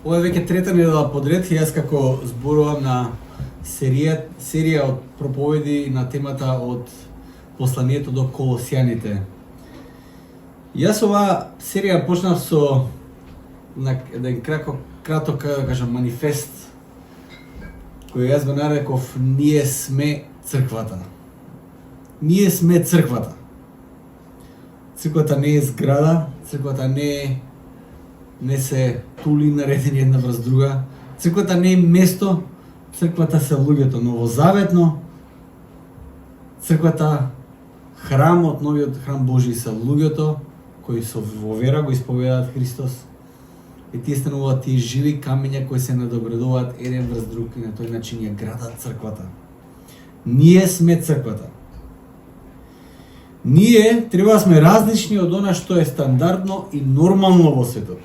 Ова е веќе трета недела подред и јас како зборувам на серија од проповеди на темата од посланието до Колосјаните. Јас оваа серија почнав со еден краток да кажам манифест кој јас го нареков ние сме црквата. Ние сме црквата. Црквата не е зграда, црквата не се тули наредени една врз друга. Црквата не е место, црквата се луѓето. Новозаветно, црквата, храмот, новиот храм Божи се луѓето кои со во вера го исповедаат Христос. И тие стануваат тие живи камења кои се надоградуваат еден врз друг и на тој начин ја градат црквата. Ние сме црквата. Ние треба да сме различни од она што е стандардно и нормално во светот.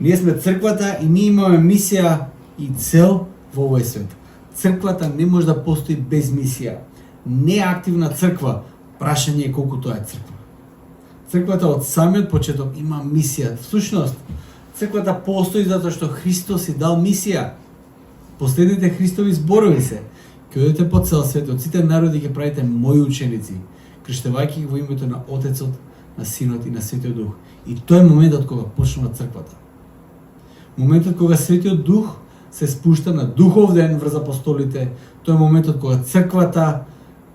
Ние сме црквата и ние имаме мисија и цел во овој свет. Црквата не може да постои без мисија. Неактивна црква, прашање е колку тоа е црква. Црквата од самиот почеток има мисија. Всушност, црквата постои затоа што Христос си дал мисија. Последните Христови зборови се: ќе одите по цел свет, од сите народи ќе правите мои ученици, крштевајќи ги во името на Отецот, на Синот и на Светиот Дух. И тоа е моментот кога почнува црквата. Моментот кога Светиот Дух се спушта на духов ден врз апостолите, тоа е моментот кога црквата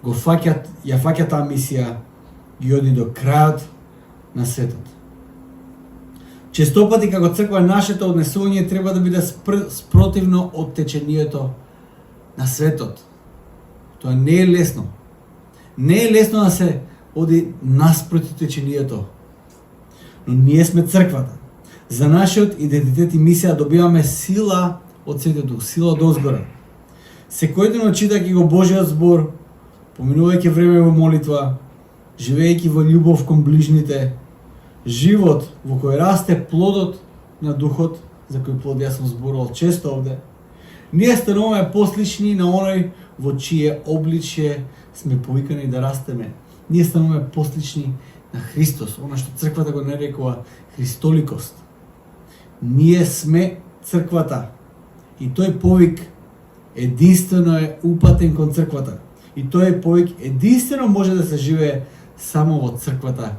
ја фаќа таа мисија и оди до крајот на светот. Честопати како црква нашето однесување треба да биде спротивно од течението на светот. Тоа не е лесно. Не е лесно да се оди наспроти течението. Но ние сме црквата. За нашиот идентитет и мисија добиваме сила од Светиот Дух, сила од озгора. Секојдневно читајќи го Божиот збор, поминувајќи време во молитва, живеејќи во љубов кон ближните, живот во кој расте плодот на Духот, за кој плод јас сум зборувал често овде, ние стануваме послични на оној во чие обличје сме повикани да растеме. Ние стануваме послични на Христос, она што црквата го нарекува христоликост. Ние сме црквата. И тој повик единствено е упатен кон црквата. И тој повик единствено може да се живее само во црквата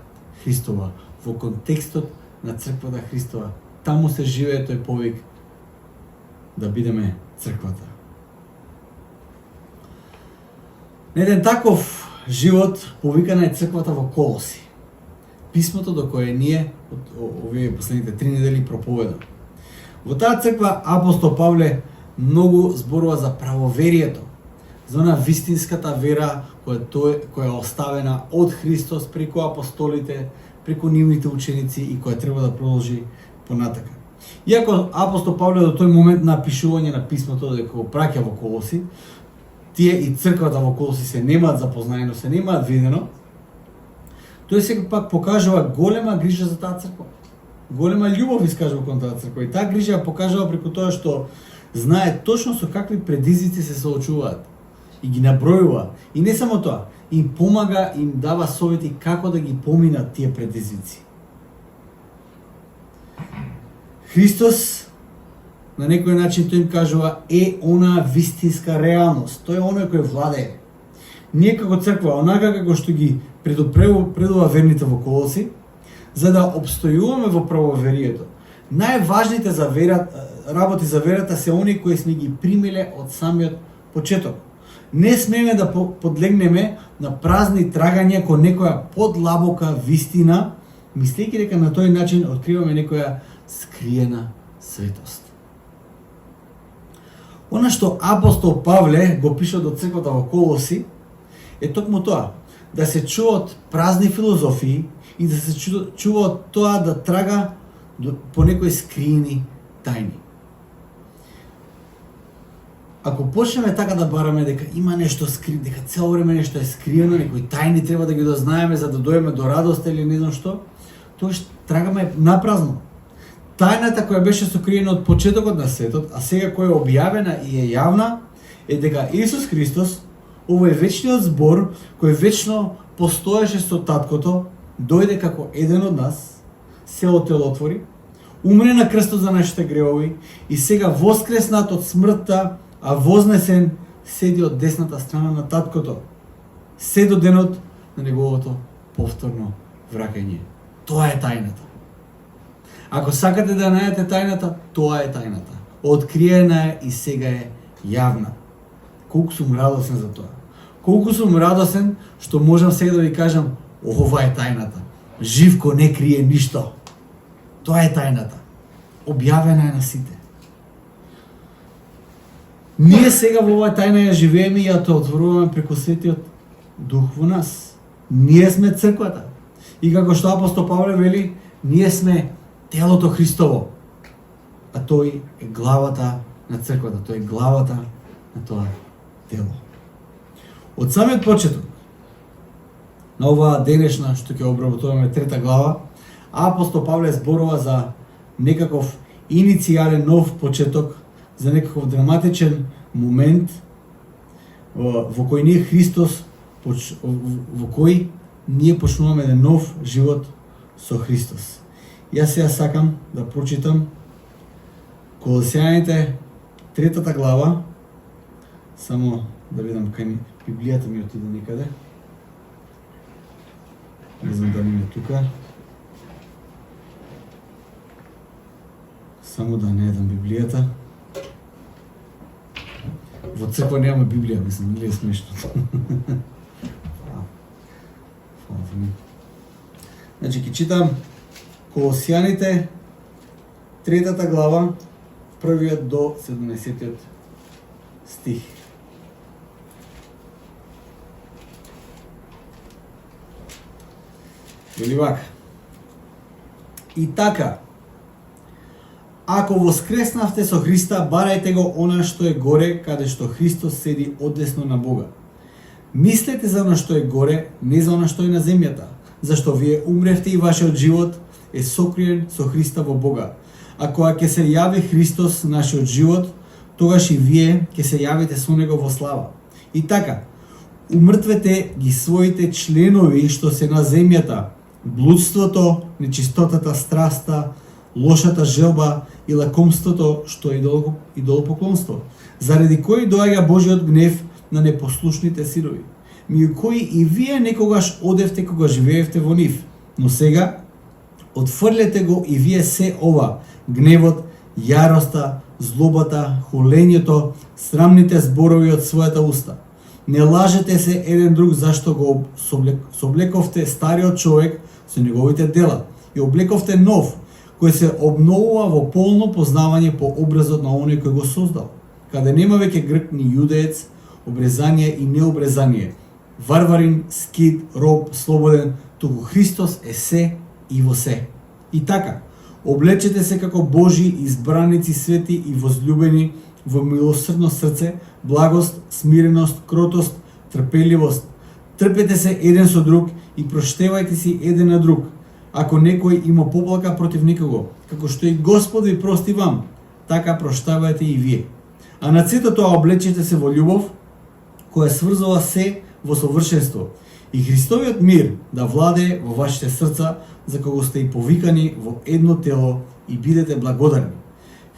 Христова, во контекстот на црквата Христова. Таму се живее тој повик да бидеме црквата. На еден таков живот повикана е црквата во Колоси. Писмото до кое ние од овие последните 3 недели проповедам. Во таа црква апостол Павле многу зборува за правоверието, за она вистинската вера која е оставена од Христос преку апостолите, преку нивните ученици и која треба да продолжи понатака. Иако апостол Павле до тој момент на пишување на писмото дека го праќа во Колоси, тие и црквата во Колоси се немаат запознаено, се немаат видено, тој сега пак покажува голема грижа за таа црква. Голема љубов искажува кон таа црква и таа грижа ја покажува преку тоа што знае точно со какви предизвици се соочуваат и ги набројува. И не само тоа, им помага, им дава совети како да ги поминат тие предизвици. Христос на некој начин тој им кажува е она вистинска реалност. Тој е оној кој владее. Ние како црква, онака како што ги предува верните во Колоси, за да обстојуваме во правоверието. Најважните работи за верата се они кои сме ги примиле од самиот почеток. Не смееме да подлегнеме на празни трагања кон некоја подлабока вистина, мислејќи дека на тој начин откриваме некоја скриена светост. Она што апостол Павле го пише до црквата во Колоси е токму тоа, да се чуваат празни филозофии и да се чува тоа да трага по некои скриени тајни. Ако почнеме така да бараме дека има нешто скриено, дека цело време нешто е скриено, некои тајни треба да ги дознаеме за да дојдеме до радост или не знам што, тоа што трагаме напразно. Тајната која беше сокриена од почетокот на светот, а сега која е објавена и е јавна, е дека Исус Христос, овој вечниот збор кој вечно постоеше со Таткото, дојде како еден од нас, се отелотвори, умре на крстот за нашите гревови и сега воскреснат од смртта, а вознесен седи од десната страна на таткото. Се до денот на неговото повторно враќање. Тоа е тајната. Ако сакате да најдете тајната, тоа е тајната. Откриена е и сега е јавна. Колку сум радосен за тоа. Колку сум радосен што можам сега да ви кажам, ова е тајната. Живко не крие ништо. Тоа е тајната. Објавена е на сите. Ние сега во оваа тајна ја живееме и ја тоа отворуваме преку Светиот Дух во нас. Ние сме црквата. И како што апостол Павле вели, ние сме телото Христово. А тој е главата на црквата, тој е главата на тоа тело. Од самиот почеток на оваа денешна што ќе обработуваме 3 глава, апостол Павле зборува за некаков иницијален нов почеток, за некаков драматичен момент во кој ние Христос во кој ние почнуваме еден нов живот со Христос. Јас сега сакам да прочитам Колосјаните 3 глава, само да видам кај Библијата ми отиде некаде. Не знам дали ми е тука. Само да најдам Библијата. Во црква нема Библија, мислам, не е смешно. Значи, ќе читам Колосјаните 3 глава, 1 до 17 стих. Вели вака. И така, ако воскреснавте со Христа, барајте го она што е горе, каде што Христос седи одесно на Бога. Мислете за она што е горе, не за она што е на земјата, зашто вие умревте и вашиот живот е сокриен со Христа во Бога. А кога ќе се јави Христос, нашиот живот, тогаш и вие ќе се јавите со Него во слава. И така, умртвете ги своите членови што се на земјата, блудството, нечистотата, страста, лошата желба и лакомството што е идолопоклонство, заради кои доаѓа Божиот гнев на непослушните синови, меѓу кои и вие некогаш одевте кога живеевте во нив, но сега отфрлете го и вие се ова: гневот, јароста, злобата, хулењето, срамните зборови од својата уста. Не лажете се еден друг, зашто го соблековте стариот човек со неговите дела и облековте нов, кој се обновува во полно познавање по образот на оној кој го создал, каде нема веќе грк ни јудеец, обрезание и необрезание, варварин, скит, роб, слободен, туку Христос е се и во се. И така, облечете се како Божи избраници, свети и возлюбени, во милосрдно срце, благост, смиреност, кротост, трпеливост. Трпете се еден со друг и проштевајте си еден на друг. Ако некој има поплака против некого, како што и Господ ви прости вам, така проштавајте и вие. А на сето тоа облечете се во љубов, која сврзува се во совршенство, и Христовиот мир да владее во вашите срца, за кого сте и повикани во едно тело, и бидете благодарни.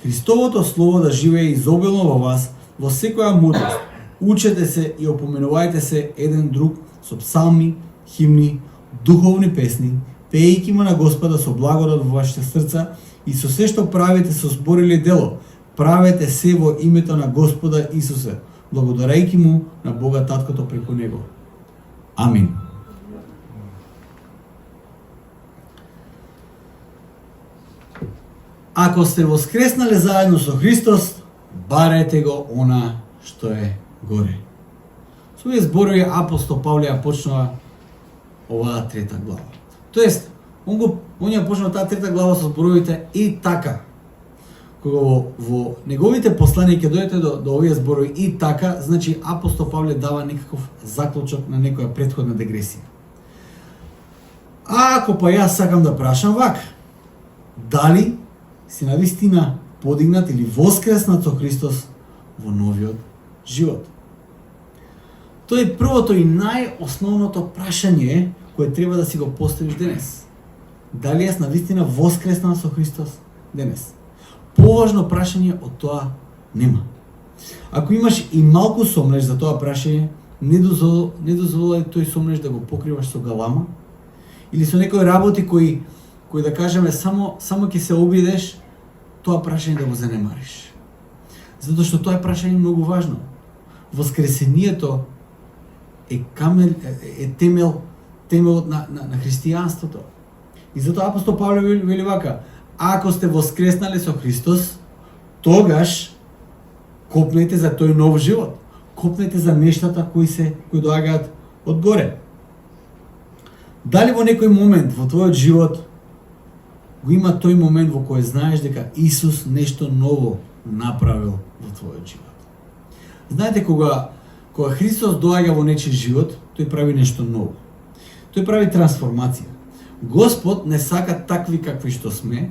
Христовото слово да живее изобилно во вас, во секоја мудрост. Учете се и опоменувајте се еден друг со псалми, химни, духовни песни, пеејќи му на Господа со благодат во вашите срца, и со се што правите со збор или дело, правете се во името на Господа Исусе, благодарајќи му на Бога Таткото преку него. Амин. Ако сте воскреснале заедно со Христос, барете го она што е горе. Со овие зборови апостол Павле ја почнува оваа 3 глава. Тоест, он ја почнува таа 3 глава со зборовите и така. Кога во неговите послања ќе дојдете до овие зборови и така, значи апостол Павле дава некаков заклучок на некоја претходна дегресија. А ако па јас сакам да прашам вака, дали си навистина подигнат или воскреснат со Христос во новиот живот? Тоа е првото и најосновното прашање кое треба да си го поставиш денес. Дали јас навистина воскреснат со Христос денес. Поважно прашање од тоа нема. Ако имаш и малку сомнеш за тоа прашање, не дозволувај тој сомнеш да го покриваш со галама или со некои работи кои да кажеме само ќе се обидеш тоа прашање да го занемариш. Затоа што тоа прашање многу важно. Воскресението е темелот на христијанството. И затоа апостол Павле вели вака: ако сте воскреснали со Христос, тогаш копнете за тој нов живот. Копнете за нештата кои доаѓаат од горе. Дали во некој момент во твојот живот го има тој момент во кој знаеш дека Исус нешто ново направил во твојот живот? Знаете, кога Христос доаѓа во нечи живот, тој прави нешто ново. Тој прави трансформација. Господ не сака такви какви што сме,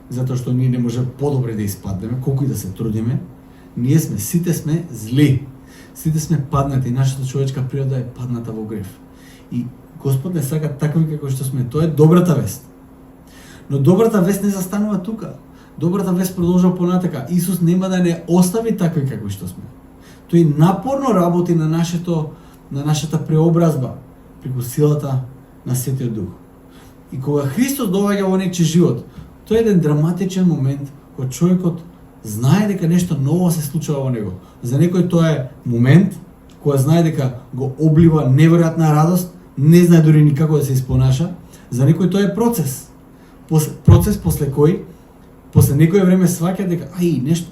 затоа што ние не може подобре да испаднеме, колку и да се трудиме. Сите сме зли. Сите сме паднати, нашата човечка природа е падната во грев. И Господ не сака такви како што сме. Тоа е добрата вест. Но добрата вест не застанува тука. Добрата вест продолжува понатака. Исус нема да не остави такви какви што сме. Тој напорно работи на нашата преобразба преку силата на Светиот Дух. И кога Христос доаѓа во нечи живот, тоа е еден драматичен момент кога човекот знае дека нешто ново се случува во него. За некој тоа е момент кога знае дека го облива неверојатна радост, не знае дури никако да се испонаша. За некој тоа е процес. Процес после кој после некое време сваќа дека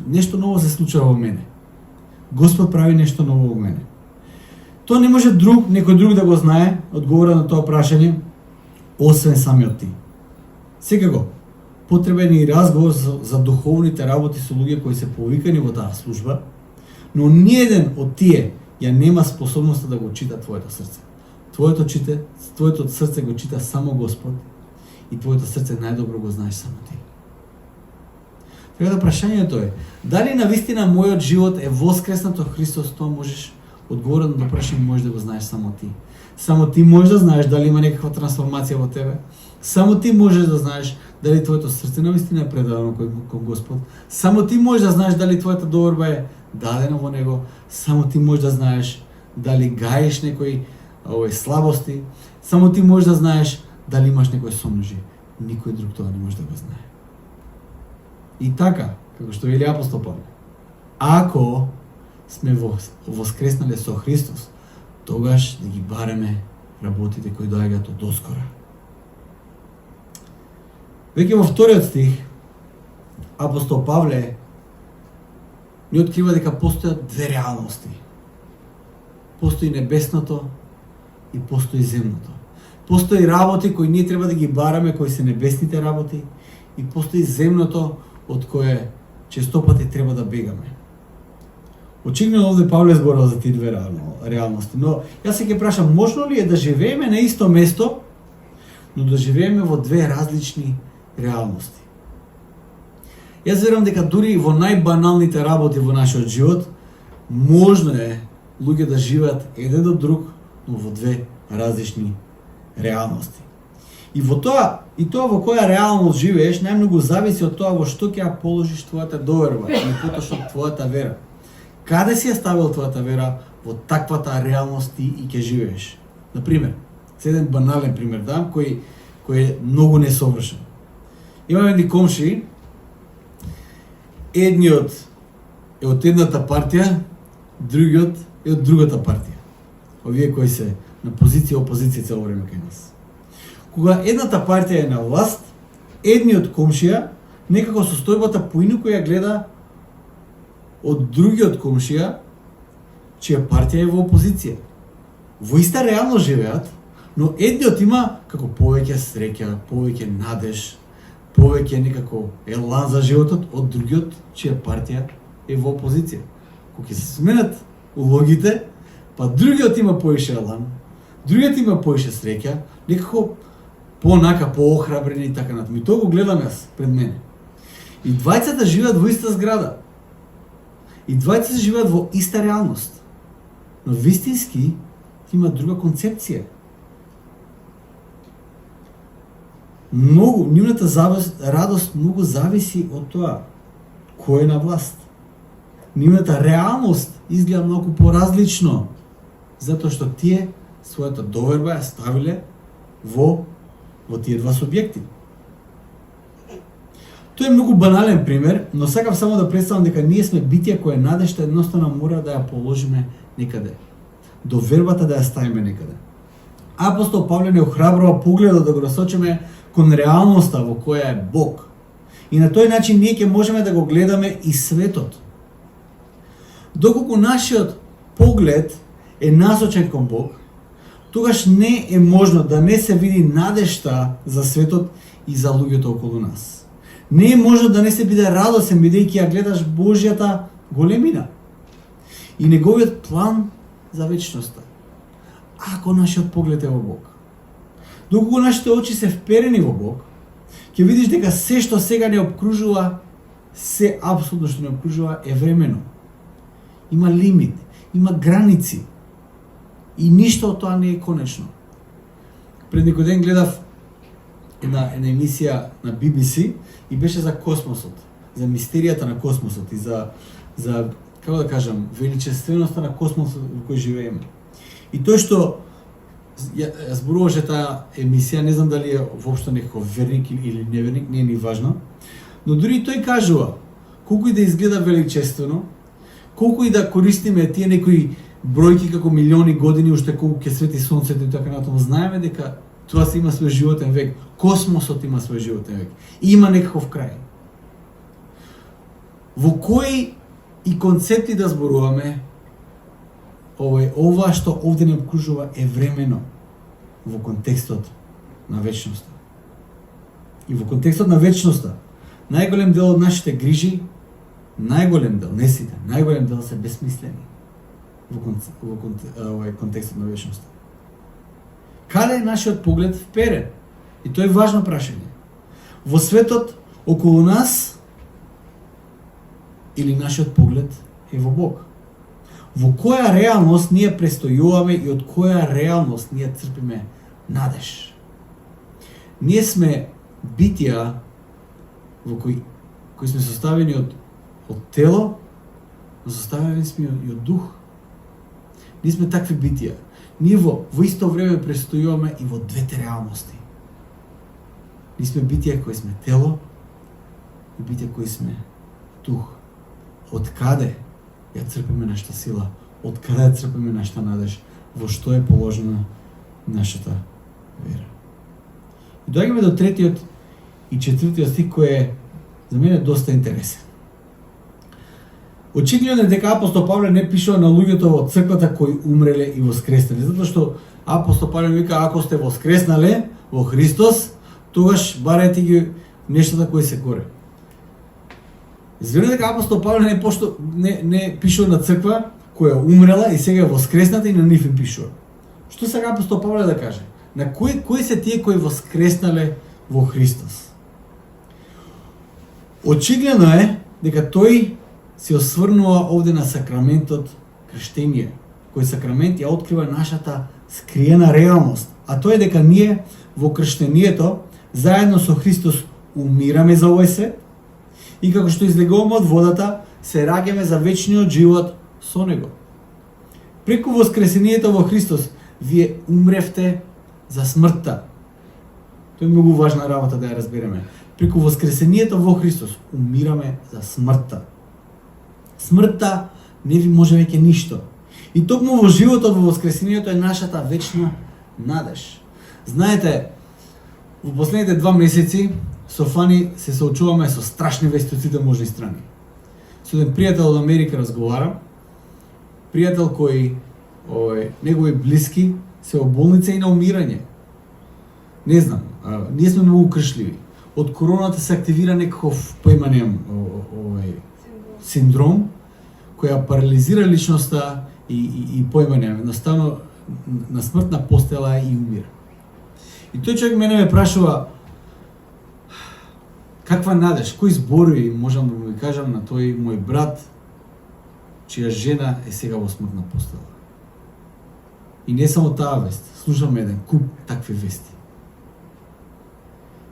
нешто ново се случува во мене. Господ прави нешто ново во мене. Тоа не може некој друг да го знае, одговора на тоа прашање, освен самиот ти. Секако, потребен е и разговор за духовните работи со луѓе кои се повикани во таа служба, но ниеден од тие ја нема способноста да го чита твоето срце. Твоето срце го чита само Господ и твоето срце најдобро го знаеш само ти. Така да прашањето е, дали навистина мојот живот е воскреснат од Христос? Тоа можеш, одговорот на прашање можеш да го знаеш само ти. Само ти можеш да знаеш дали има некаква трансформација во тебе. Само ти можеш да знаеш дали твоето срце навистина е предадено кон Господ. Само ти можеш да знаеш дали твојата доверба е дадена во Него. Само ти можеш да знаеш дали гаеш некои слабости. Само ти можеш да знаеш дали имаш некои сомнежи. Никој друг тоа не може да го знае. И така, како што вели апостол Павле, ако сме воскреснали со Христос, тогаш да ги бареме работите кои доаѓаат од доскора. Веќе во вториот стих, апостол Павле ни открива дека постојат две реалности. Постои небесното и постои земното. Постои работи кои ние треба да ги бараме, кои се небесните работи, и постои земното од кое честопати треба да бегаме. Очигледно овде Павле зборува за тие две реалности, но јас се ќе прашам, можно ли е да живееме на исто место, но да живееме во две различни реалности? Јас верувам дека дури во најбаналните работи во нашиот живот, можно е луѓе да живеат еден до друг, но во две различни реалности. И тоа во која реалност живееш, најмногу зависи од тоа во што ќе ја положиш твојата доверба или поточно твојата вера. Каде си ја ставил твојата вера, во таквата реалност ти и ќе живееш. Например, еден банален пример дам, кој е многу несовршен. Имаме едни комши, едниот е од едната партија, другиот е од другата партија. Овие кои се на позиција опозиција цело време кај нас. Кога едната партија е на власт, едниот комшија некако состојбата поинаку ја гледа од другиот комшија, чија партија е во опозиција. Во иста реално живеат, но едниот има како повеќе среќа, повеќе надеж, повеќе некако елан за животот од другиот чија партија е во опозиција. Кога ќе се сменат улогите, па другиот има поише елан, другиот има поише среќа, некако поохрабрени и така натаму. И тоа го гледам јас пред мене. И двајцата живеат во иста зграда. И двајцата живеат во иста реалност. Но вистински има друга концепција. нивната радост многу зависи од тоа кој е на власт. Нивната реалност изгледа многу поразлично, затоа што тие својата доверба ја ставиле во тие два субјекти. Тој е многу банален пример, но сакам само да представам дека ние сме битија која надежта едноставно мора да ја положиме некаде. Довербата да ја ставиме некаде. Апостол Павле не охрабрува погледот да го насочиме кон реалноста во која е Бог. И на тој начин ние ќе можеме да го гледаме и светот. Доколку нашиот поглед е насочен кон Бог, тогаш не е можно да не се види надежта за светот и за луѓето околу нас. Не е можно да не се биде радосен бидејќи ја гледаш Божјата големина и неговиот план за вечноста. Ако нашиот поглед е во Бог. Доколку нашите очи се вперени во Бог, ќе видиш дека се што сега не обкружува, се апсолутно што не обкружува е времено. Има лимит, има граници и ништо од тоа не е конечно. Пред некој ден гледав една емисија на BBC и беше за космосот, за мистеријата на космосот и за како да кажам, величественоста на космосот во кој живееме. И тој што ја зборуваше таа емисија, не знам дали е воопшто некој верник или неверник, не е ни важно, но дури тој кажува, колку и да изгледа величествено, колку и да користиме тие некои бројки како милиони години, уште колку ќе свети сонцето и така натаму, знаеме дека тоа се има свој животен век, космосот има свој животен век и има некаков крај. Во кои и концепти да зборуваме, ова што овде не обкружува е времено во контекстот на вечноста. И во контекстот на вечноста, најголем дел од нашите грижи, најголем дел, не сите, најголем дел се безсмислени во контекстот на вечноста. Каде е нашиот поглед вперен? И тоа е важно прашање. Во светот околу нас или нашиот поглед е во Бог? Во која реалност ние престојуваме и од која реалност ние црпиме надеж? Ние сме битија во кои сме составени од тело, но составени сме и од дух. Ние сме такви битија. Ние во исто време престојуваме и во двете реалности. Ние сме битија кои сме тело и битија кои сме дух. Од каде ја црпиме нашата сила? Од каде ја црпиме нашата надеж? Во што е положена нашата вера? И доаѓаме до третиот и четвртиот стих кој е за мене доста интересен. Очигледно е дека апостол Павле не пишува на луѓето во црквата кои умреле и воскреснале, затоа што апостол Павле вика ако сте воскреснале во Христос, тогаш барајте ги нештата кои се горе. Изведнъж дека апостол Павле не пишува на црква која умрела и сега е воскресната и на нив им пишува. Што сега апостол Павле да каже? На кои се тие кои воскреснале во Христос? Очигледно е дека тој се осврнува овде на сакраментот крштение, кој сакрамент ја открива нашата скриена реалност, а тоа е дека ние во крштението заедно со Христос умираме за овој свет и како што излегуваме од водата, се раѓаме за вечниот живот со Него. Преку воскресението во Христос, вие умревте за смртта. Тоа е многу важна работа да ја разбереме. Преку воскресението во Христос, умираме за смртта. Смртта не ви може веќе ништо. И токму во животот во воскресението е нашата вечна надеж. Знаете, во последните 2 месеци со Фани се соочуваме со страшни вести од сите можни страни. Со еден пријател од Америка разговарам, пријател кој негови блиски се во болница и на умирање. Не знам, ние сме многу кршливи. Од короната се активира некаков, поиманием, синдром, која парализира личноста и поиманием, едноставно на смртна постела и умира. И тој човек мене ме прашува каква надеж, кои зборови можам да му кажам на тој мој брат, чија жена е сега во смртна постела. И не само таа вест, слушам еден куп такви вести.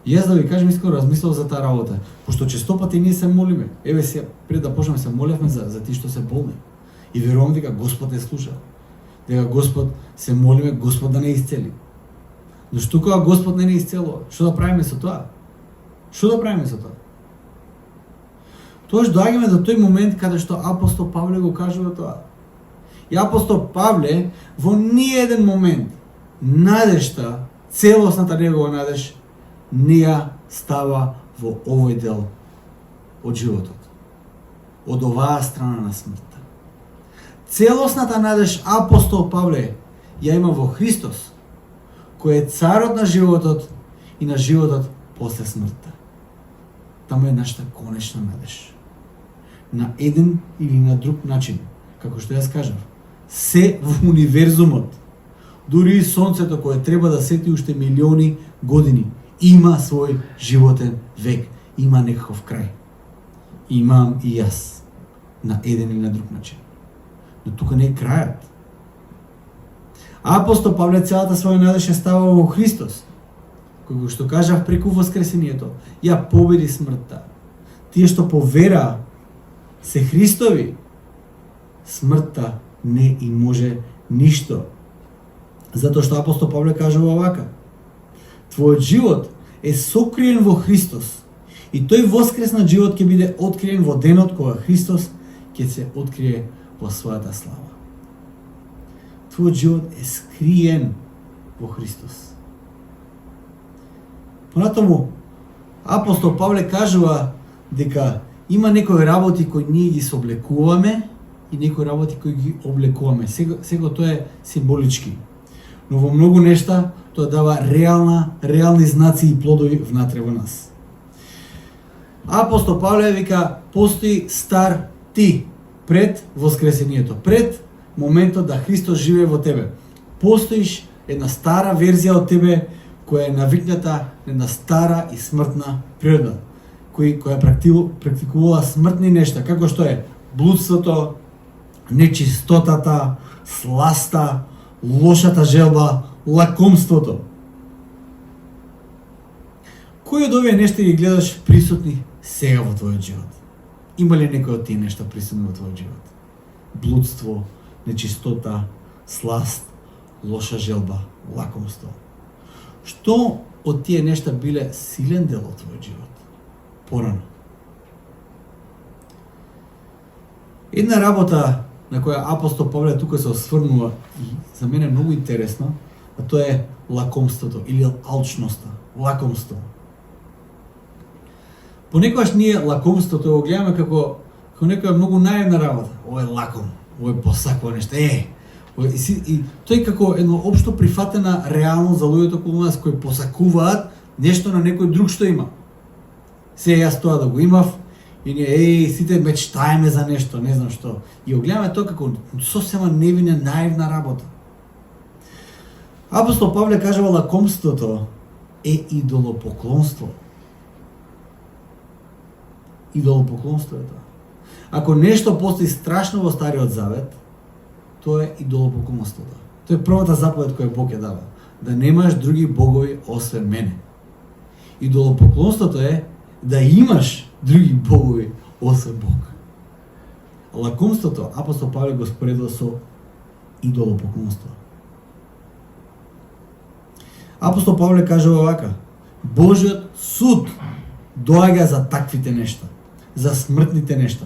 Јас да ви кажам искрено размислав за таа работа, пошто често пати ние се молиме. Еве се пред да почнеме се молевме за тие што се болни. И верувам дека Господ е слуша. Дека Господ се молиме Господ да не исцели. Но што кога Господ не исцелува? Што да правиме со тоа? Што да правиме со тоа? Тоаш доаѓаме до тој момент каде што апостол Павле го кажува тоа. И апостол Павле во ниеден момент надежта, целосната негова надеж не ја става во овој дел од животот. Од оваа страна на смртта. Целосната надеж апостол Павле ја има во Христос, кој е царот на животот и на животот после смртта. Таму е нашата конечна надеж. На еден или на друг начин, како што јас кажав, се во универзумот, дури и сонцето кое треба да сети уште милиони години, има свој животен век, има некаков крај. Имам и јас, на еден или на друг начин. Но тука не е крајот. Апостол Павле целата своја надеж става во Христос, кој што кажав преку воскресението, ја победи смртта. Тие што повера се Христови, смртта не и може ништо. Затоа што апостол Павле кажува вака: твојот живот е сокриен во Христос и тој воскреснат живот ќе биде откриен во денот кога Христос ќе се открие во својата слава. Твојот живот е скриен во Христос. Понатаму апостол Павле кажува дека има некои работи кои ние ги соблекуваме и некои работи кои ги облекуваме. Сега тоа е символички. Но во многу нешта тоа дава реални знаци и плодови внатре во нас. Апостол Павле вика: постои стар ти пред воскресението, пред моментот да Христос живее во тебе. Постоиш една стара верзија од тебе која е навикната на една стара и смртна природа, која практикувала смртни нешта, како што е блудството, нечистотата, сласта, лошата желба, лакомството. Кои од овие нешта ги гледаш присутни сега во твојот живот? Има ли некој од тие нешта присутни во твојот живот? Блудство, нечистота, сласт, лоша желба, лакомство. Што од тие нешта биле силен дел од твојот живот порано? Една работа на која апостол Павле тука се осврнува и за мене многу интересно, а тоа е лакомството или алчноста, лакомство. Понекогаш ние лакомството го гледаме како некоја многу наивна работа. Ова е лаком, ова е посакува нешто. И тој како едно општо прифатена реалност за луѓето околу нас кои посакуваат нешто на некој друг што има. Се јас тоа да го имав и ние сите мечтаеме за нешто, не знам што. И го гледаме тоа како сосема невина наивна работа. Апостол Павле кажува лакомството е идолопоклонство. Идолопоклонство е тоа. Ако нешто постои страшно во Стариот Завет, тоа е идолопоклонството. Тоа е првата заповед која Бог ја дава. Да немаш други богови освен мене. Идолопоклонството е да имаш други богови освен Бог. Лакомството апостол Павле го споредува со идолопоклонство. Апостол Павле кажува вака: Божиот суд доаѓа за таквите нешта, за смртните нешта.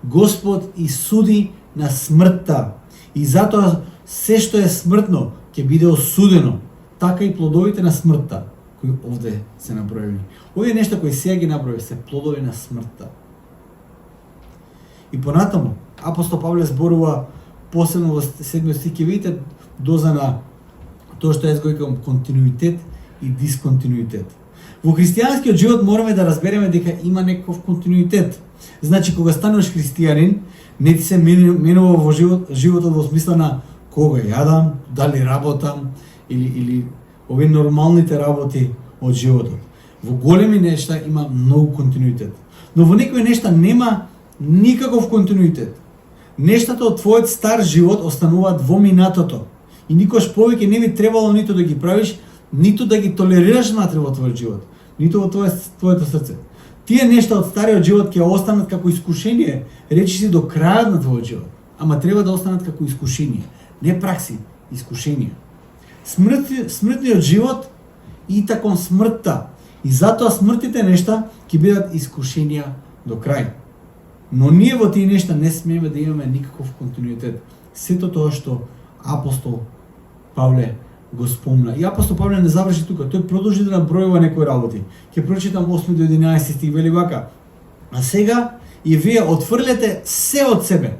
Господ и суди на смртта и затоа се што е смртно ќе биде осудено, така и плодовите на смртта кои овде се наброени. Овие нешта кои сега ги наброи се плодови на смртта. И понатаму апостол Павле зборува посебно во 7 стих, ќе видите доза на тоа што јас го викам континуитет и дисконтинуитет. Во христијанскиот живот мораме да разбереме дека има некаков континуитет. Значи, кога станеш христијанин, не ти се менува во животот во смисла на кога јадам, дали работам или овие нормалните работи од животот. Во големи нешта има многу континуитет. Но во некои нешта нема никаков континуитет. Нештата од твојот стар живот остануваат во минатото. И никош повеќе не би требало ниту да ги правиш, ниту да ги толерираш внатре во твојот живот. ниту во твоето срце. Тие нешта од стариот живот ќе останат како искушение, речиси до крајот на твојот живот. Ама треба да останат како искушение, не пракси, искушение. Смртниот живот и такон смртта. И затоа смртните нешта ќе бидат искушенија до крај. Но ние во тие нешта не смееме да имаме никаков континуитет. Сето тоа што апостол Павле го спомна. И апостол Павле не заврши тука, тој продолжи да набројува некои работи. Ќе прочитам 8 до 11 стих, вели вака: а сега и вие отфрлете се од себе: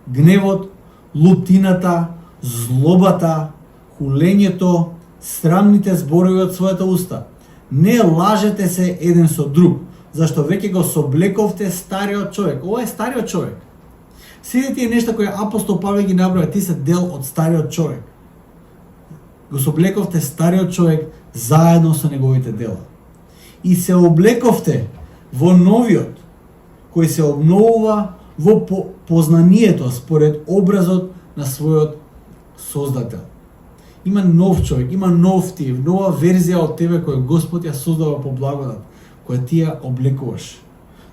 гневот, лутината, злобата, хулењето, срамните зборови од својата уста. Не лажете се еден со друг, зашто веќе го соблековте стариот човек. Ова е стариот човек. Сите тие нешта кои апостол Павле ги наброја, тие се дел од стариот човек. Го соблековте стариот човек заедно со неговите дела. И се облековте во новиот, кој се обновува во познанието според образот на својот создател. Има нов човек, има нов ти, нова верзија од тебе која Господ ја создава по благодат, која ти ја облекуваш.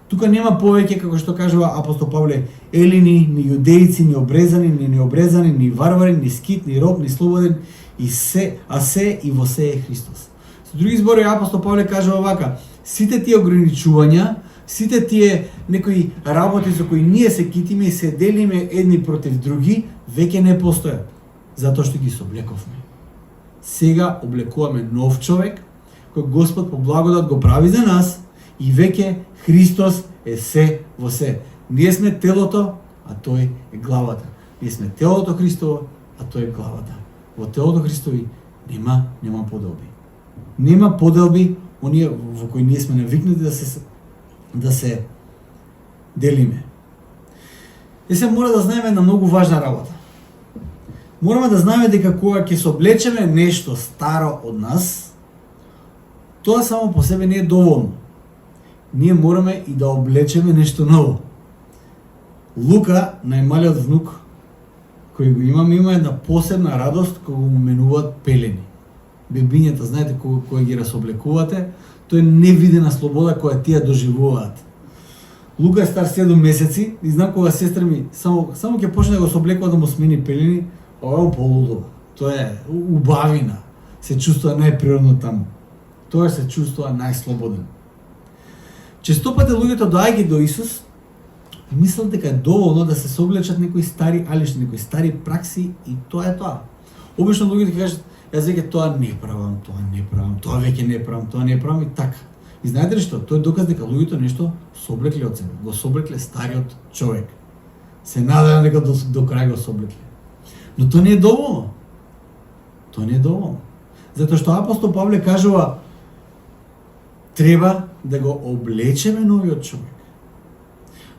Тука нема повеќе, како што кажува апостол Павле, елини, ни јудејци, ни обрезани, ни необрезани, ни варвари, ни скит, ни роб, ни слободен, и се, а се и во се е Христос. Со други зборови апостол Павле кажува вака: сите тие ограничувања, сите тие некои работи со кои ние се китиме и се делиме едни против други, веќе не постојат, затоа што ги соблековме. Сега облекуваме нов човек, кој Господ по благодат го прави за нас, и веќе Христос е се во се. Ние сме телото, а тој е главата. Ние сме телото Христово, а тој е главата. Во телото Христови нема поделби. Нема поделби оние во кои ние сме навикнати да се делиме. И се мора да знаеме една многу важна работа. Мораме да знаеме дека кога ќе се облечеме нешто старо од нас, тоа само по себе не е доволно. Ние мораме и да облечеме нешто ново. Лука, најмалиот внук кој го има една посебна радост кога го менуваат пелени. Бебињата, знаете, кога ги расоблекувате, тоа е невидена слобода која тие доживуваат. Лука е стар 7 месеци и знам кога сестра ми само ќе почне да го соблекува да му смени пелени, ова полудува. Тоа е убавина. Се чувствува најприродно таму. Тоа се чувствува најслободен. Често пати луѓето доаѓајќи до Исус мислат дека е доволно да се соблечат некои стари алишни, некои стари пракси и тоа е тоа. Обично луѓето ќе кажат: јас веќе тоа не правам, тоа веќе не правам, тоа не правам и така. И знаете ли што? Тоа е доказ дека луѓето нешто соблекле од себе, го соблекле стариот човек. Се надевам дека до крај го соблекле. Но тоа не е доволно. Тоа не е доволно. Затоа што апостол Павле кажува: треба да го облечеме новиот човек.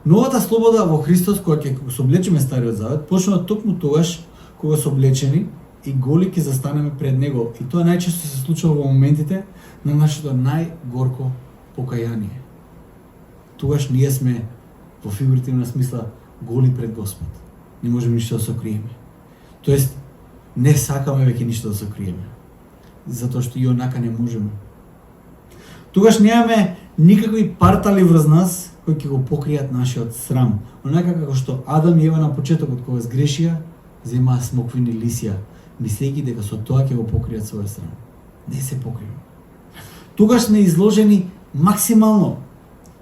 Новата слобода во Христос, кога ќе го соблечеме Стариот Завет, почнува токму тогаш кога се облечени и голи ќе застанеме пред Него. И тоа најчесто се случува во моментите на нашето најгорко покаяние. Тогаш ние сме во фигуративна смисла голи пред Господ. Не можеме ништо да се окриеме. Тоест, не сакаме веќе ништо да се окриеме. Затоа што и онака не можеме. Тогаш немаме никакви партали врз нас кои ќе го покријат нашиот срам. Онака како што Адам и Ева на почетокот кога сгрешија, земаа смоквини лисја, мислејќи дека со тоа ќе го покријат својот срам. Не се покрива. Тогаш сме изложени максимално.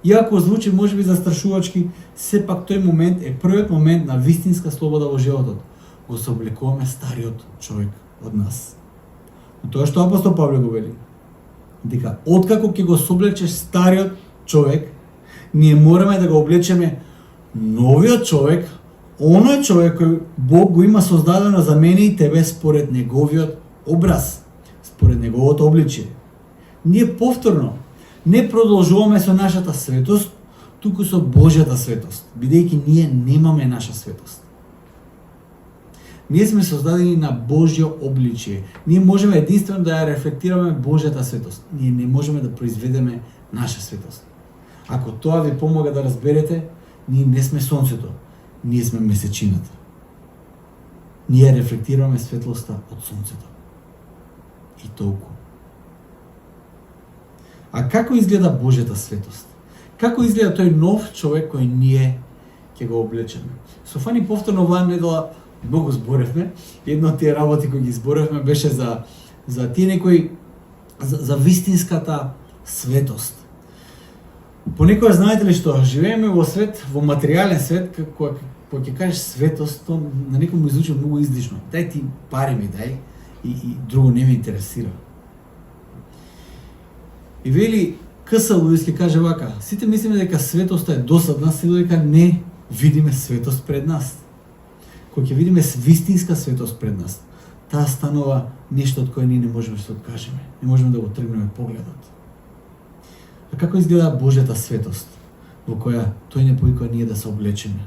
Иако звучи можеби застрашувачки, сепак тој момент е првиот момент на вистинска слобода во животот. Го сооблекуваме стариот човек од нас. Но тоа што апостол Павле го вели, дека откако ќе го соблечеш стариот човек, ние мораме да го облечеме новиот човек, оној човек кој Бог го има создадено за мене и тебе според неговиот образ, според неговото обличие. Ние повторно не продолжуваме со нашата светост, туку со Божјата светост, бидејќи ние немаме наша светост. Ние сме создадени на Божјо обличие. Ние можеме единствено да ја рефлектираме Божјата светост. Ние не можеме да произведеме наша светост. Ако тоа ви помага да разберете, ние не сме сонцето, ние сме месечината. Ние рефлектираме светлоста од сонцето. И толку. А како изгледа Божјата светост? Како изгледа тој нов човек кој ние ќе го облечеме? Со Фани повторно оваа недела многу зборевме. Една од тие работи кои ги зборевме беше за тие некои за вистинската светост. Понекогаш знаете ли што, живееме во свет, во материјален свет, кога ќе кажеш светост, то на некој му звучи многу излишно. Дај ти пари ми, дај, и друго не ме интересира. И вели К.С. Луис ќе каже вака: сите мислиме дека светоста е досадна, се дека не видиме светост пред нас. Кога ќе видиме вистинска светост пред нас, таа станува нешто од кое ние не можеме да се откажеме. Не можеме да го тргнеме погледот. А како изгледа Божјата светост, во која тој не повикува ние да се облечеме?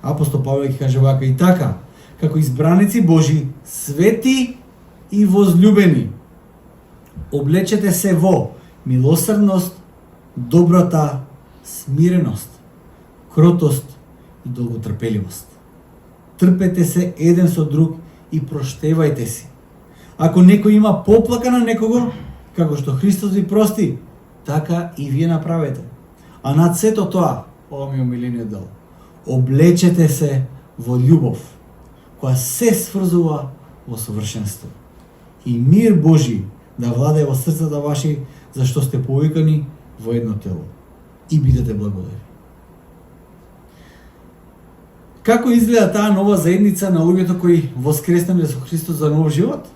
Апостол Павле ќе каже вака: и така, како избраници Божи, свети и возлюбени, облечете се во милосрдност, доброта, смиреност, кротост и долготрпеливост. Трпете се еден со друг и проштевајте си. Ако некој има поплака на некого, како што Христос ви прости, така и вие направете. А над сето тоа, ова ми е омилениот дел, облечете се во љубов, која се сврзува во совршенство. И мир Божи да владее во срцата ваши, зашто сте повикани во едно тело. И бидете благодарни. Како изгледа таа нова заедница на луѓето кои воскреснале со Христос за нов живот?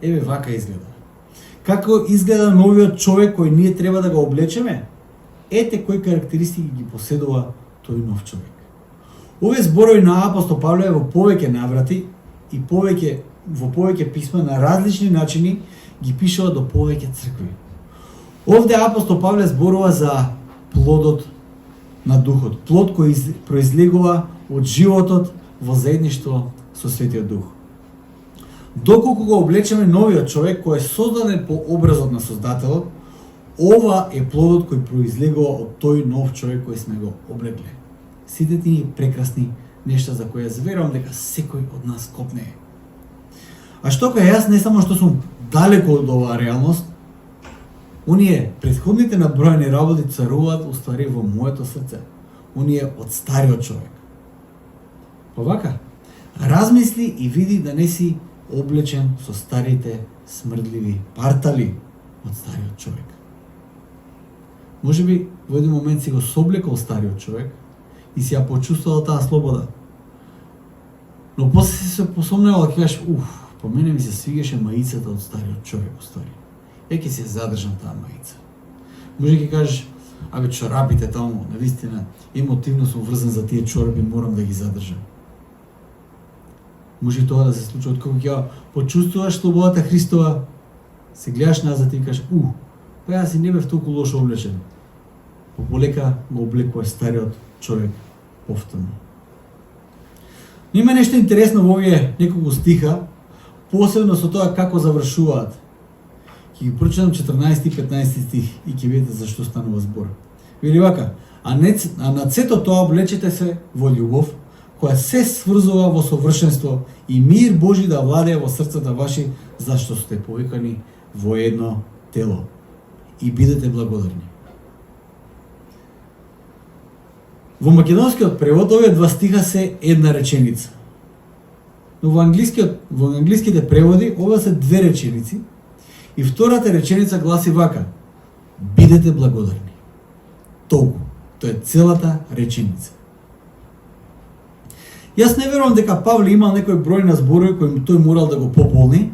Еве вака изгледа. Како изгледа новиот човек кој ние треба да го облечеме? Ете кои карактеристики ги поседува тој нов човек. Овие зборови на апостол Павле во повеќе наврати и во повеќе писма на различни начини ги пишува до повеќе цркви. Овде апостол Павле зборува за плодот на духот, плод кој произлегува од животот во заедништво со Светиот Дух. Доколку го облечеме новиот човек кој е создаден по образот на Создателот, ова е плодот кој произлегува од тој нов човек кој сме го облекле. Сите тие прекрасни нешта за кои јас верувам дека секој од нас копнее. А што кај јас не само што сум далеко од оваа реалност, оние претходните наброени работи царуваат уствари во моето срце. Оние од стариот човек. Па вака, размисли и види да не си облечен со старите смрдливи партали од стариот човек. Може би во еден момент си го соблекол стариот човек и си ја почувствувал таа слобода. Но после си се посомневал и кажеш: по мене ми се свигаше маицата од стариот човек, уствари. Ќе се задржам таа маица. Може ќе кажеш: абе, чорапите таму, навистина, емотивно сум врзан за тие чорапи, морам да ги задржам. Може и тоа да се случи, откако ќе почувствуваш слободата Христова, се гледаш назад и кажеш: па јас и не бев толку лошо облечен. Полека го облекуваш стариот човек повторно. Но има нешто интересно во овие неколку стиха, посебно со тоа како завршуваат. Ќе ги прочитам 14 и 15 стих и ќе видите зашто станува збор. Вели вака: а над сето тоа облечете се во љубов, која се сврзува во совршенство, и мир Божи да владее во срцата ваши, зашто сте повикани во едно тело. И бидете благодарни. Во македонскиот превод овие два стиха се една реченица. Но во англиските преводи ова се две реченици и втората реченица гласи вака: бидете благодарни. Толку. Тоа е целата реченица. Јас не верувам дека Павле имал некој број на зборови кои тој морал да го пополни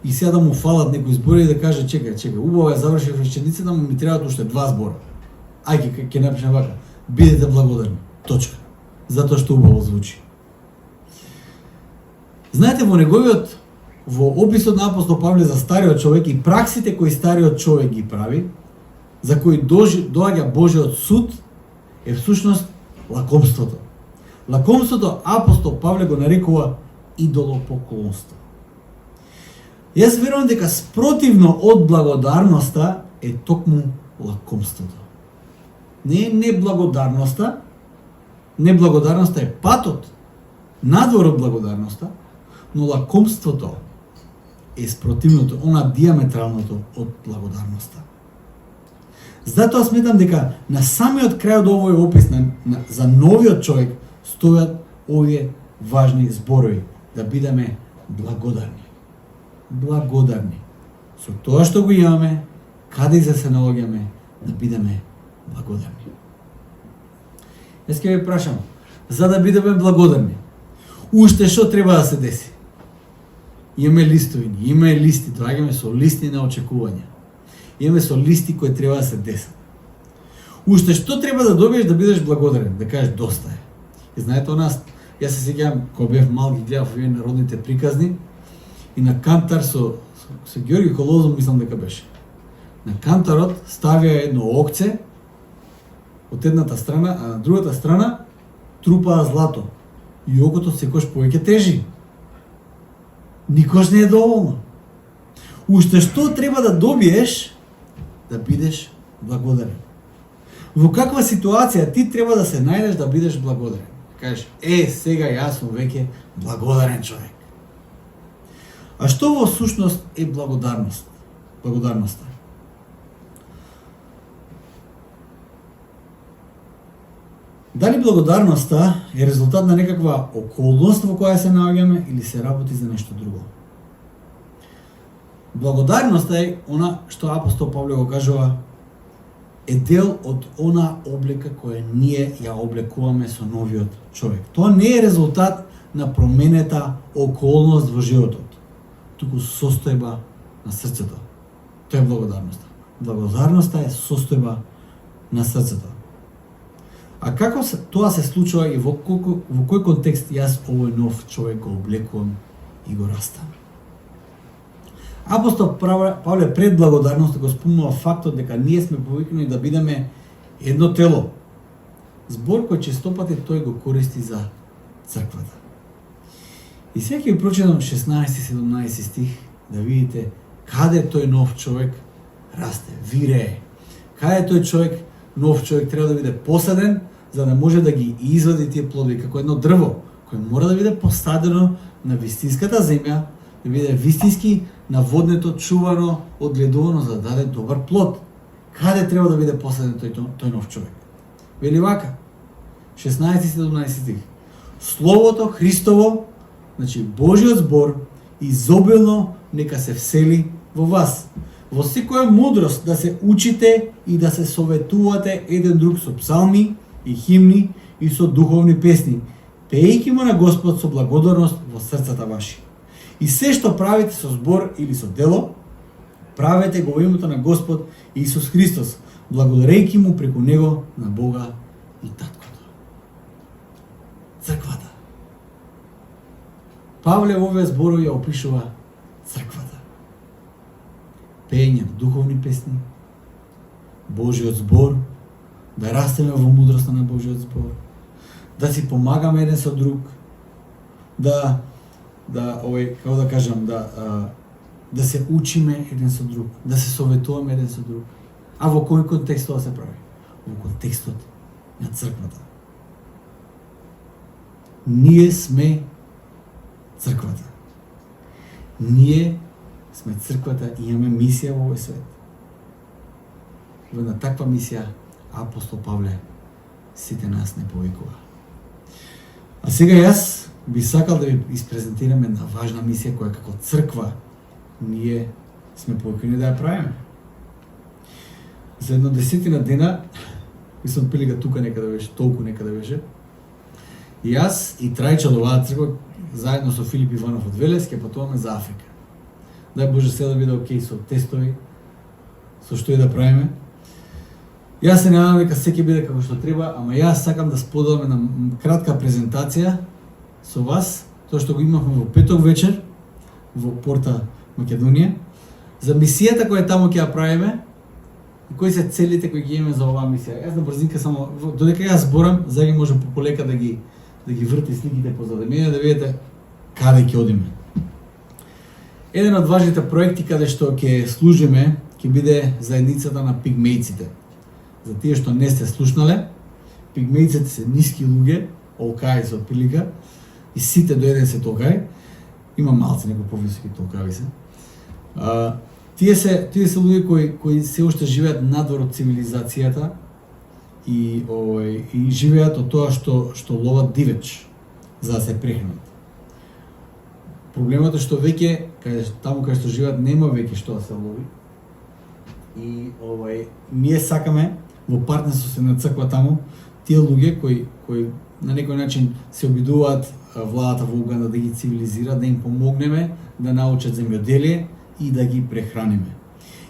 и сега да му фалат некои зборови и да каже: чекај, убаво ја завршив реченицата, ми требаат уште два збора. Ајде ќе напишем вака: бидете благодарни. Точка. Затоа што убаво звучи. Знаете, во описот на апостол Павле за стариот човек и праксите кои стариот човек ги прави, за кои доаѓа Божиот суд, е всушност лакомството. Лакомството апостол Павле го нарекува идолопоклонство. Јас верувам дека спротивно од благодарноста е токму лакомството. Не е неблагодарноста. Неблагодарноста е патот надвор од благодарноста, но лакомството е спротивното, она диаметралното од благодарноста. Затоа сметам дека на самиот крај од овој опис за новиот човек стојат овие важни зборови, да бидеме благодарни. Благодарни. Со тоа што го имаме, каде и за се наоѓаме, да бидеме благодарни. Јас ќе ви прашам, за да бидеме благодарни, уште што треба да се деси? Имаме листовини, имаме листи, доаѓаме со листи на очекувања. Имаме со листи кои треба да се десат. Уште што треба да добиеш да бидеш благодарен, да кажеш доста е. И знаете нас, јас се сеќавам кога бев мал ги гледав овие народните приказни и на кантар со Георги Колозов мислам дека беше. На кантарот ставија едно окце од едната страна, а на другата страна трупаа злато. И окото секош повеќе тежи. Никош не е доволно. Уште што треба да добиеш да бидеш благодарен. Во каква ситуација ти треба да се најдеш да бидеш благодарен? Кажеш, сега јас сум веќе благодарен човек. А што во сушност е благодарноста? Дали благодарноста е резултат на некаква околност во која се наоѓаме или се работи за нешто друго? Благодарноста е она што апостол Павле го кажува, е дел од она облека која ние ја облекуваме со новиот човек. Тоа не е резултат на променета околност во животот, туку состојба на срцето. Тоа е благодарноста. Благодарноста е состојба на срцето. А како тоа се случува и во кој контекст јас овој нов човек го облекувам и го растам? Апостол Павле пред благодарноста го спомнува фактот дека ние сме повикани да бидеме едно тело. Збор кој честопати тој го користи за црквата. И сега ќе ви прочитам 16-17 стих да видите каде тој нов човек расте, вирее. Каде тој нов човек треба да биде посаден за да може да ги извади тие плодови како едно дрво кој мора да биде посадено на вистинската земја, да биде вистински наводнето, чувано, одгледувано за да даде добар плод. Каде треба да биде посаден тој нов човек? Вели вака, 16-17 стих. Словото Христово, значи Божиот збор, изобилно нека се всели во вас. Во секоја мудрост да се учите и да се советувате еден друг со псалми и химни и со духовни песни, пеејќи му на Господ со благодарност во срцата ваши. И се што правите со збор или со дело, правете го во името на Господ Исус Христос, благодарејќи му преку него на Бога и Таткото. Црквата. Павле во овие зборови ја опишува црквата. Пеење духовни песни, Божиот збор, да растеме во мудроста на Божиот збор, да си помагаме еден со друг, да се учиме еден со друг, да се советуваме еден со друг. А во кој контекст тоа се прави? Во контекстот на црквата. Ние сме црквата. Ние сме црквата и имаме мисија во овој свет. Во една таква мисија апостол Павле сите нас не повикува. А сега јас би сакал да ви испрезентирам една важна мисија која како црква ние сме повикани да ја правиме. За едно 10 дена, мислам прилика тука некаде беше, толку некаде беше, и јас и Трајче од оваа црква заедно со Филип Иванов од Велес ќе патуваме за Африка. Дај Боже се да биде окей со тестови, со што и да правиме. Јас се надевам дека се ќе биде како што треба, ама јас сакам да споделам една кратка презентација со вас, тоа што го имавме во петок вечер во Порта Македонија, за мисијата која таму ќе ја правиме и кои се целите кои ги имаме за оваа мисија. Јас на брзинка само додека јас зборам, заги може полека да ги врти сликите позади мене да видите каде ќе одиме. Еден од важните проекти каде што ќе служиме ќе биде заедницата на пигмејците. За тие што не сте слушнале, пигмејците се ниски луѓе, олкаи се отприлика, и сите до еден се толкаи. Има малце некои повисоки толкави се. Тие се луѓе кои се уште живеат надвор од цивилизацијата и живеат од тоа што ловат дивеч за да се прехранат. Проблемот е што веќе таму каде што живеат нема веќе што да се лови. И ние сакаме во партнерство се нацрква таму тие луѓе кои на некој начин се обидуваат владата во Уганда да ги цивилизира, да им помогнеме да научат земјоделие и да ги прехраниме.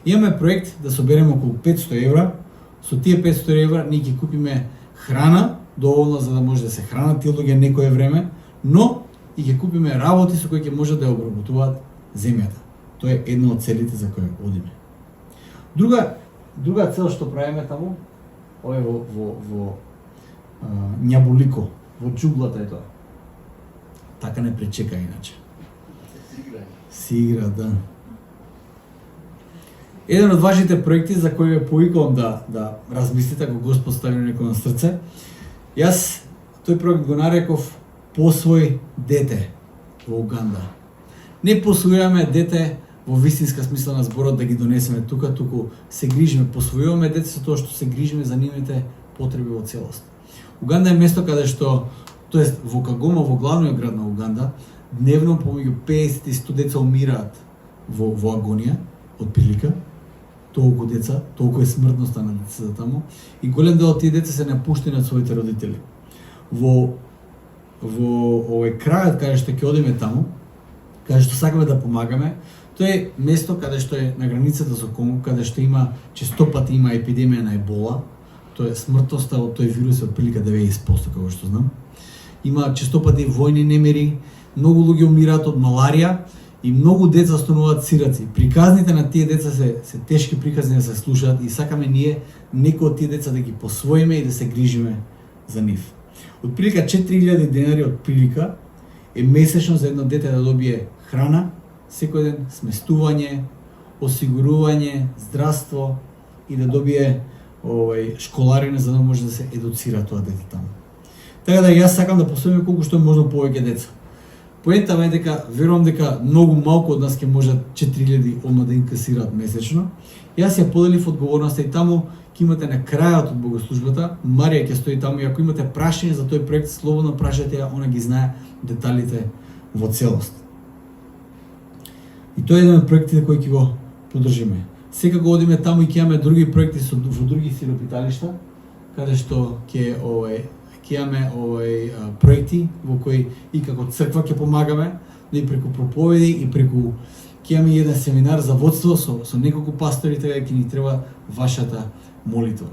Имаме проект да собереме околу 500 евра. Со тие 500 евра ние ќе купиме храна, доволно за да може да се хранат тие луѓе некое време, но и ќе купиме работи со кои ќе можат да ја обработуваат земјата. Тоа е една од целите за кои одиме. Друга цел што правиме таму, ова е во Њабулико, во џунглата е тоа. Така не пречека иначе. Си игра, да. Еден од важните проекти за кој ве повикувам да размислите ако Господ стави некој на срце. Јас тој проект го нареков Посвој дете во Уганда. Не посвојуваме дете во вистинска смисла на зборот да ги донесеме тука, туку се грижиме, посвојуваме дете со тоа што се грижиме за нивните потреби во целост. Уганда е место каде што, тоест во Кагома, во главниот град на Уганда, дневно помеѓу 50 и 100 деца умираат во агонија од прилика. Толку деца, толку е смртноста на децата таму и голем дел од тие деца се напуштени од своите родители. Во овој крајот каде што ќе одиме таму, каде што сакаме да помагаме, тоа е место каде што е на границата со Конго, каде што има често пати има епидемија на ебола. Тоа е смртноста од тој вирус е отприлика 90%, како што знам. Има често пати војни немири, многу луѓе умираат од маларија и многу деца стануваат сираци. Приказните на тие деца се тешки приказни да се слушаат и сакаме ние некои од тие деца да ги посвоиме и да се грижиме за нив. Отприлика 4000 денари од прилика е месечно за едно дете да добие храна, секој ден сместување, осигурување, здравство и да добие школарине за да може да се едуцира тоа дете таму. Така да јас сакам да посвоиме колку што е можно повеќе деца. Поентава е дека верувам дека многу малку од нас ќе можат 4000 одма да инкасираат месечно. Јас ја поделив одговорноста и таму ќе имате на крајот од богослужбата, Марија ќе стои таму и ако имате прашање за тој проект, слободно прашајте ја, она ги знае деталите во целост. И тоа е еден од проектите кои ќе го подржиме. Секако одиме таму и ќе имаме други проекти во други сиропиталишта, каде што ќе имаме проекти во кои и како црква ќе помагаме, и преку проповеди и преку ќе имаме еден семинар за водство со неколку пастори, така ќе ни треба вашата молитва.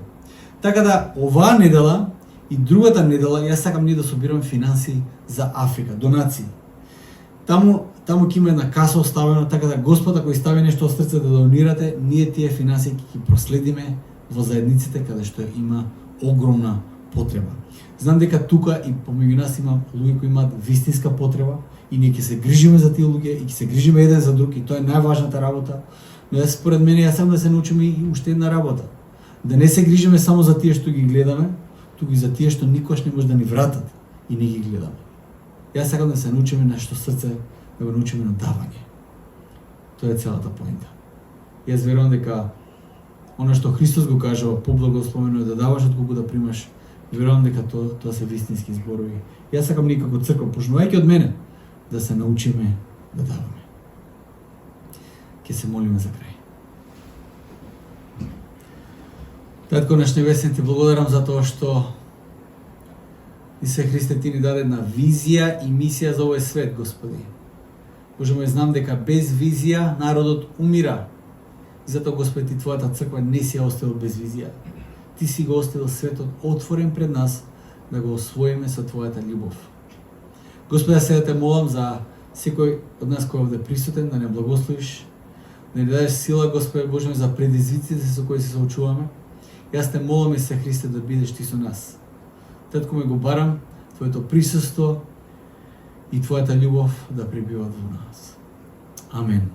Така да оваа недела и другата недела јас сакам ние да собираме финанси за Африка, донации. Таму ќе има една каса оставена, така да Господ ако стави нешто од срце да донирате, ние тие финанси ќе ги проследиме во заедниците каде што има огромна потреба. Знам дека тука и помеѓу нас има луѓе кои имаат вистинска потреба и ние ќе се грижиме за тие луѓе и ќе се грижиме еден за друг и тоа е најважната работа. Но јас според мене јас сакам да се научиме и уште една работа. Да не се грижиме само за тие што ги гледаме, туку и за тие што никош не може да ни вратат и не ги гледаме. Јас сакам да се научиме нешто срце, да го научиме на давање. Тоа е целата поента. Јас верувам дека она што Христос го кажува, поблагословено е да даваш отколку да примаш. Верувам дека тоа се вистински зборови. Јас сакам ние како црква, почнувајќи од мене, да се научиме да даваме. Ќе се молиме за крај. Татко наш небесен, ти благодарам за тоа што Исусе Христе, ти ни даде една визија и мисија за овој свет, Господи. Боже мој, знам дека без визија народот умира. И затоа, Господи, ти твојата црква не си ја оставил без визија. Ти си го оставил светот отворен пред нас да го освоиме со твојата љубов. Господи, сега те молам за секој од нас кој е овде присутен, да не благословиш, да ни дадеш сила, Господи Боже, за предизвиците со кои се соочуваме. Јас те молам, Исусе Христе, да бидеш ти со нас. Татко ме го барам, твоето присуство и твојата љубов да пребиваат во нас. Амен.